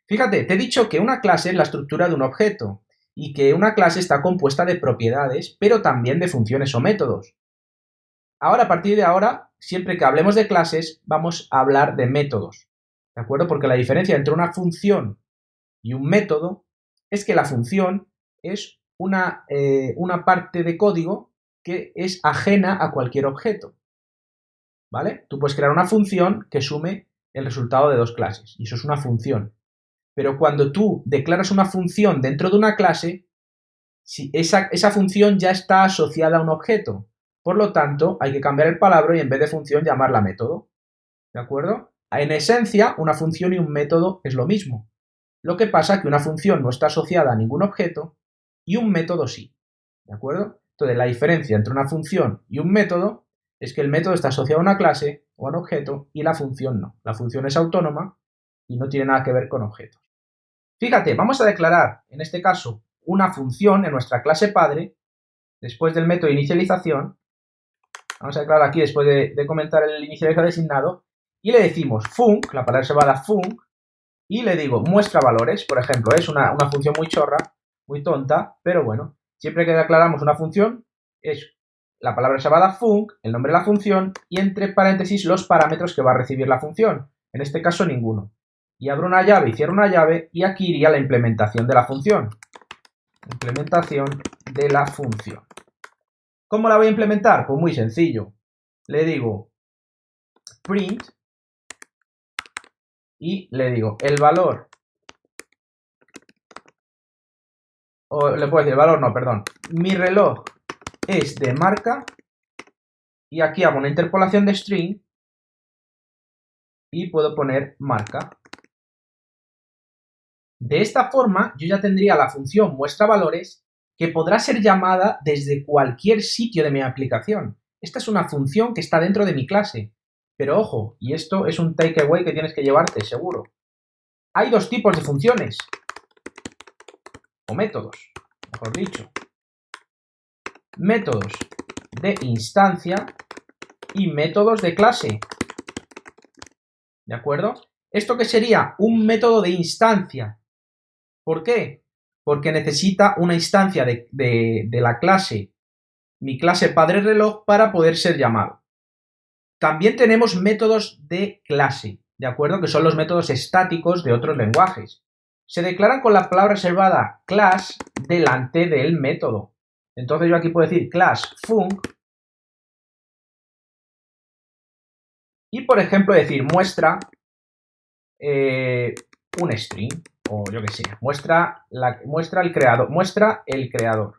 Fíjate, te he dicho que una clase es la estructura de un objeto y que una clase está compuesta de propiedades, pero también de funciones o métodos. Ahora, a partir de ahora, siempre que hablemos de clases, vamos a hablar de métodos, ¿de acuerdo? Porque la diferencia entre una función y un método es que la función es una parte de código que es ajena a cualquier objeto, ¿vale? Tú puedes crear una función que sume el resultado de dos clases, y eso es una función. Pero cuando tú declaras una función dentro de una clase, si esa función ya está asociada a un objeto. Por lo tanto, hay que cambiar el palabra y en vez de función llamarla método. ¿De acuerdo? En esencia, una función y un método es lo mismo. Lo que pasa es que una función no está asociada a ningún objeto y un método sí. ¿De acuerdo? Entonces, la diferencia entre una función y un método es que el método está asociado a una clase o a un objeto y la función no. La función es autónoma y no tiene nada que ver con objetos. Fíjate, vamos a declarar, en este caso, una función en nuestra clase padre, después del método de inicialización. Vamos a declarar aquí, después de comentar el inicializador designado, y le decimos func, la palabra reservada func, y le digo muestra valores, por ejemplo, es una función muy chorra, muy tonta, pero bueno, siempre que declaramos una función, es la palabra reservada func, el nombre de la función, y entre paréntesis los parámetros que va a recibir la función, en este caso ninguno. Y abro una llave y cierro una llave, y aquí iría la implementación de la función. Implementación de la función. ¿Cómo la voy a implementar? Pues muy sencillo. Le digo print y le digo el valor, o le puedo decir el valor, no, perdón, mi reloj es de marca, y aquí hago una interpolación de string y puedo poner marca. De esta forma yo ya tendría la función muestra valores que podrá ser llamada desde cualquier sitio de mi aplicación. Esta es una función que está dentro de mi clase. Pero ojo, y esto es un takeaway que tienes que llevarte, seguro. Hay dos tipos de funciones, o métodos, mejor dicho. Métodos de instancia y métodos de clase. ¿De acuerdo? ¿Esto qué sería? Un método de instancia. ¿Por qué? Porque necesita una instancia de la clase, mi clase padre reloj, para poder ser llamado. También tenemos métodos de clase, ¿de acuerdo? Que son los métodos estáticos de otros lenguajes. Se declaran con la palabra reservada class delante del método. Entonces yo aquí puedo decir class func y, por ejemplo, decir muestra un string, o yo que sé, muestra el creador.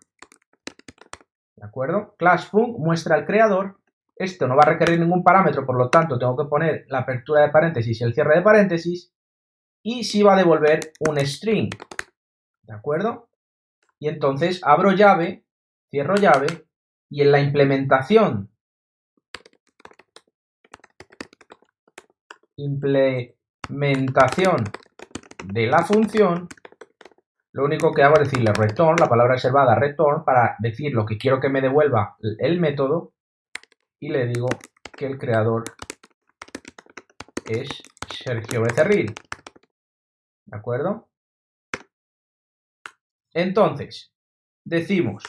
¿De acuerdo? Class func muestra el creador. Esto no va a requerir ningún parámetro, por lo tanto tengo que poner la apertura de paréntesis y el cierre de paréntesis, y sí va a devolver un string. ¿De acuerdo? Y entonces abro llave, cierro llave, y en la implementación de la función, lo único que hago es decirle return, la palabra reservada return, para decir lo que quiero que me devuelva el método, y le digo que el creador es Sergio Becerril. ¿De acuerdo? Entonces, decimos,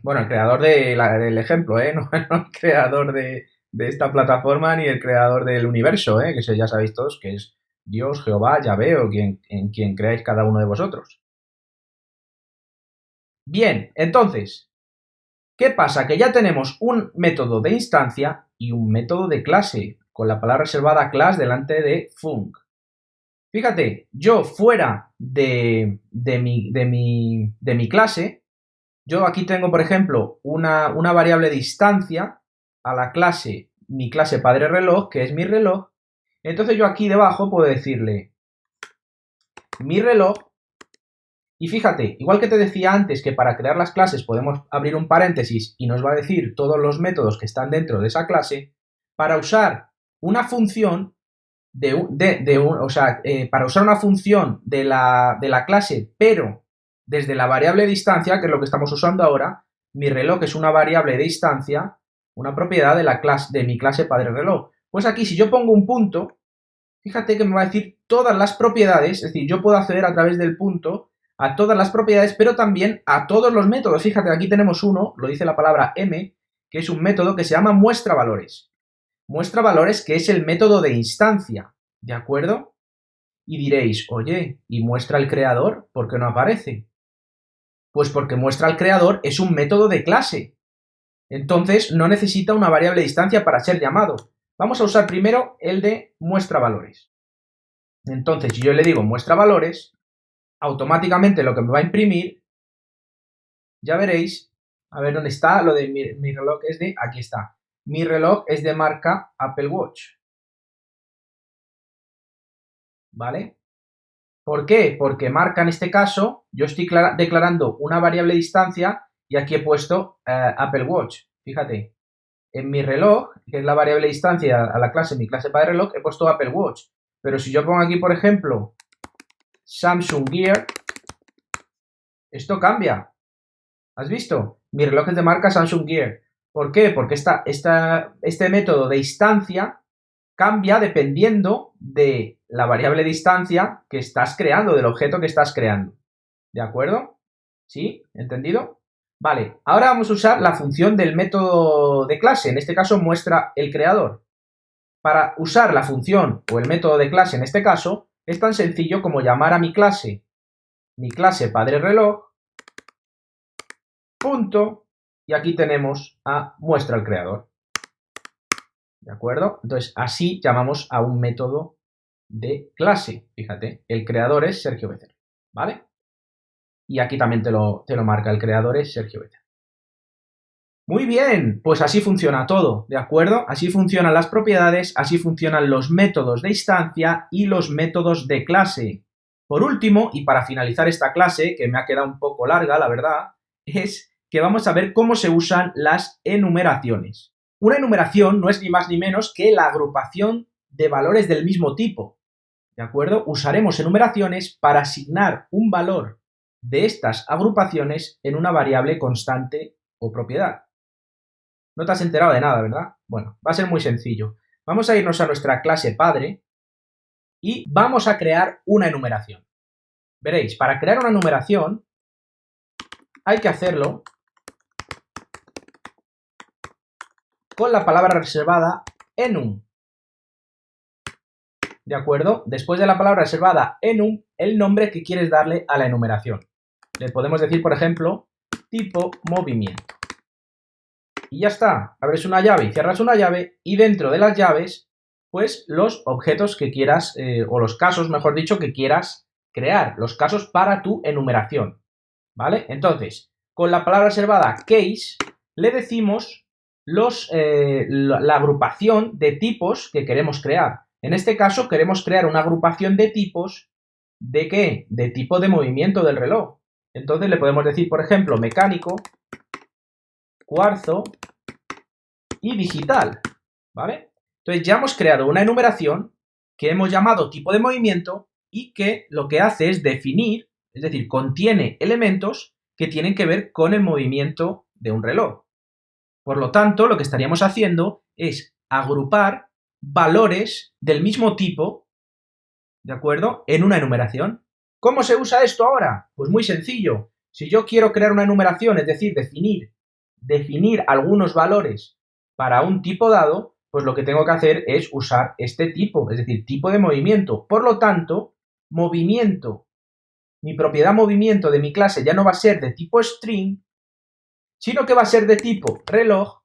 bueno, el creador del ejemplo, no el creador de esta plataforma ni el creador del universo, que ya sabéis todos que es Dios, Jehová, Yahvé o en quien creáis cada uno de vosotros. Bien, entonces, ¿qué pasa? Que ya tenemos un método de instancia y un método de clase, con la palabra reservada class delante de func. Fíjate, yo fuera de mi clase, yo aquí tengo, por ejemplo, una variable de instancia a la clase, mi clase padre reloj, que es mi reloj. Entonces yo aquí debajo puedo decirle mi reloj. Y fíjate, igual que te decía antes que para crear las clases podemos abrir un paréntesis y nos va a decir todos los métodos que están dentro de esa clase, para usar una función para usar una función de la clase, pero desde la variable de instancia, que es lo que estamos usando ahora, mi reloj es una variable de instancia, una propiedad de mi clase padre reloj. Pues aquí, si yo pongo un punto, fíjate que me va a decir todas las propiedades, es decir, yo puedo acceder a través del punto a todas las propiedades, pero también a todos los métodos. Fíjate, aquí tenemos uno, lo dice la palabra m, que es un método que se llama muestra valores. Muestra valores, que es el método de instancia, ¿de acuerdo? Y diréis, oye, ¿y muestra el creador? ¿Por qué no aparece? Pues porque muestra el creador es un método de clase. Entonces no necesita una variable de instancia para ser llamado. Vamos a usar primero el de muestra valores. Entonces, si yo le digo muestra valores, automáticamente lo que me va a imprimir, ya veréis, a ver dónde está lo de mi reloj es de, aquí está. Mi reloj es de marca Apple Watch. ¿Vale? ¿Por qué? Porque marca, en este caso, yo estoy declarando una variable de instancia y aquí he puesto Apple Watch. Fíjate, en mi reloj, que es la variable distancia a la clase, mi clase para el reloj, he puesto Apple Watch. Pero si yo pongo aquí, por ejemplo, Samsung Gear, esto cambia. ¿Has visto? Mi reloj es de marca Samsung Gear. ¿Por qué? Porque este método de instancia cambia dependiendo de la variable distancia que estás creando, del objeto que estás creando. ¿De acuerdo? ¿Sí? ¿Entendido? Vale, ahora vamos a usar la función del método de clase, en este caso muestra el creador. Para usar la función o el método de clase en este caso, es tan sencillo como llamar a mi clase padre reloj, punto, y aquí tenemos a muestra el creador. ¿De acuerdo? Entonces, así llamamos a un método de clase. Fíjate, el creador es Sergio Becerril, ¿vale? Y aquí también te lo marca, el creador es Sergio Becerril. Muy bien, pues así funciona todo, ¿de acuerdo? Así funcionan las propiedades, así funcionan los métodos de instancia y los métodos de clase. Por último, y para finalizar esta clase, que me ha quedado un poco larga, la verdad, es que vamos a ver cómo se usan las enumeraciones. Una enumeración no es ni más ni menos que la agrupación de valores del mismo tipo, ¿de acuerdo? Usaremos enumeraciones para asignar un valor de estas agrupaciones en una variable constante o propiedad. No te has enterado de nada, ¿verdad? Bueno, va a ser muy sencillo. Vamos a irnos a nuestra clase padre y vamos a crear una enumeración. Veréis, para crear una enumeración hay que hacerlo con la palabra reservada enum. ¿De acuerdo? Después de la palabra reservada enum, el nombre que quieres darle a la enumeración. Le podemos decir, por ejemplo, tipo movimiento. Y ya está, abres una llave y cierras una llave y dentro de las llaves, pues los objetos que quieras, o los casos, mejor dicho, que quieras crear, los casos para tu enumeración, ¿vale? Entonces, con la palabra reservada case, le decimos la agrupación de tipos que queremos crear. En este caso, queremos crear una agrupación de tipos, ¿de qué? De tipo de movimiento del reloj. Entonces le podemos decir, por ejemplo, mecánico, cuarzo y digital, ¿vale? Entonces ya hemos creado una enumeración que hemos llamado tipo de movimiento y que lo que hace es definir, es decir, contiene elementos que tienen que ver con el movimiento de un reloj. Por lo tanto, lo que estaríamos haciendo es agrupar valores del mismo tipo, ¿de acuerdo?, en una enumeración. ¿Cómo se usa esto ahora? Pues muy sencillo. Si yo quiero crear una enumeración, es decir, definir algunos valores para un tipo dado, pues lo que tengo que hacer es usar este tipo, es decir, tipo de movimiento. Por lo tanto, movimiento, mi propiedad movimiento de mi clase ya no va a ser de tipo string, sino que va a ser de tipo reloj,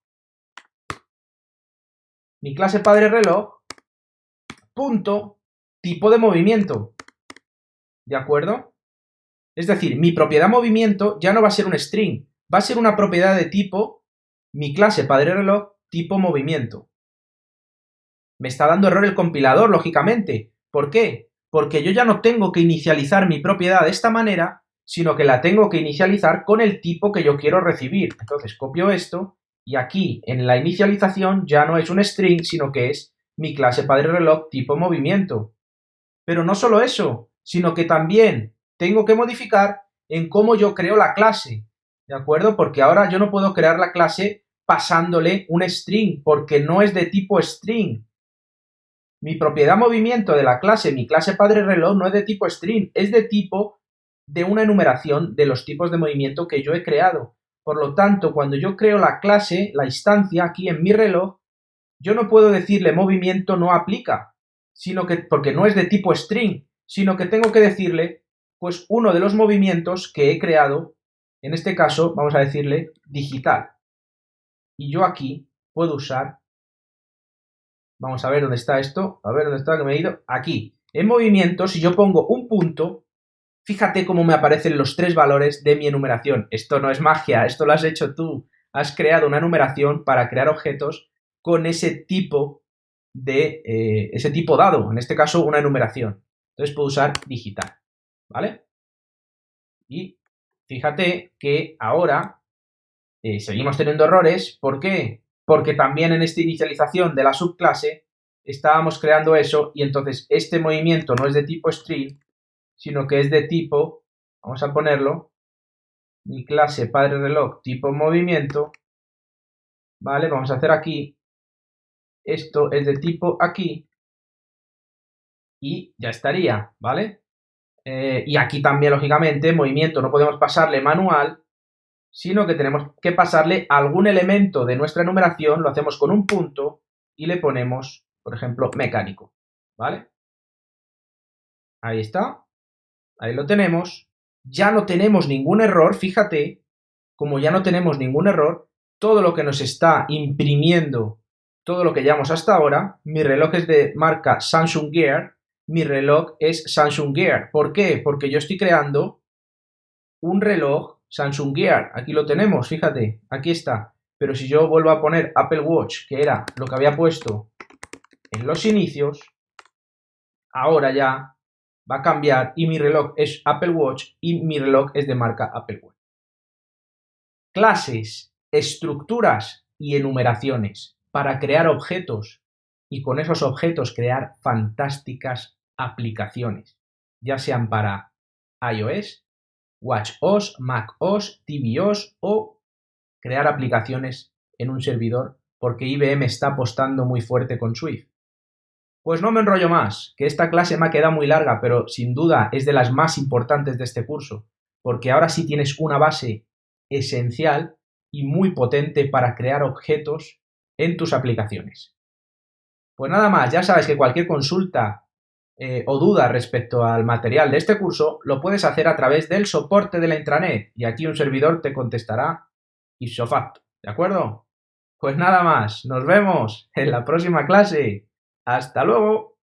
mi clase padre reloj, punto, tipo de movimiento. ¿De acuerdo? Es decir, mi propiedad movimiento ya no va a ser un string, va a ser una propiedad de tipo mi clase padre reloj, tipo movimiento. Me está dando error el compilador, lógicamente. ¿Por qué? Porque yo ya no tengo que inicializar mi propiedad de esta manera, sino que la tengo que inicializar con el tipo que yo quiero recibir. Entonces copio esto y aquí en la inicialización ya no es un string, sino que es mi clase padre reloj tipo movimiento. Pero no solo eso, sino que también tengo que modificar en cómo yo creo la clase, ¿de acuerdo? Porque ahora yo no puedo crear la clase pasándole un string, porque no es de tipo string. Mi propiedad movimiento de la clase, mi clase padre reloj, no es de tipo string, es de tipo de una enumeración de los tipos de movimiento que yo he creado. Por lo tanto, cuando yo creo la clase, la instancia aquí en mi reloj, yo no puedo decirle movimiento no aplica, sino que, porque no es de tipo string, sino que tengo que decirle, pues, uno de los movimientos que he creado, en este caso, vamos a decirle digital. Y yo aquí puedo usar, vamos a ver dónde está esto, a ver dónde está que me he ido, aquí. En movimiento, si yo pongo un punto, fíjate cómo me aparecen los tres valores de mi enumeración. Esto no es magia, esto lo has hecho tú. Has creado una enumeración para crear objetos con ese tipo dado, en este caso una enumeración. Entonces puedo usar digital, ¿vale? Y fíjate que ahora seguimos teniendo errores. ¿Por qué? Porque también en esta inicialización de la subclase estábamos creando eso y entonces este movimiento no es de tipo string, sino que es de tipo, vamos a ponerlo, mi clase padre reloj tipo movimiento, ¿vale? Vamos a hacer aquí, esto es de tipo aquí y ya estaría, ¿vale? Y aquí también, lógicamente, movimiento no podemos pasarle manual, sino que tenemos que pasarle algún elemento de nuestra enumeración, lo hacemos con un punto y le ponemos, por ejemplo, mecánico, ¿vale? Ahí está, ahí lo tenemos. Ya no tenemos ningún error, fíjate, como ya no tenemos ningún error, todo lo que nos está imprimiendo, todo lo que llevamos hasta ahora, mi reloj es de marca Samsung Gear, mi reloj es Samsung Gear. ¿Por qué? Porque yo estoy creando un reloj Samsung Gear. Aquí lo tenemos, fíjate, aquí está. Pero si yo vuelvo a poner Apple Watch, que era lo que había puesto en los inicios, ahora ya va a cambiar y mi reloj es Apple Watch y mi reloj es de marca Apple Watch. Clases, estructuras y enumeraciones para crear objetos y con esos objetos crear fantásticas aplicaciones, ya sean para iOS, WatchOS, macOS, tvOS o crear aplicaciones en un servidor porque IBM está apostando muy fuerte con Swift. Pues no me enrollo más, que esta clase me ha quedado muy larga, pero sin duda es de las más importantes de este curso, porque ahora sí tienes una base esencial y muy potente para crear objetos en tus aplicaciones. Pues nada más, ya sabes que cualquier consulta o duda respecto al material de este curso lo puedes hacer a través del soporte de la intranet y aquí un servidor te contestará ipso facto, ¿de acuerdo? Pues nada más, nos vemos en la próxima clase. ¡Hasta luego!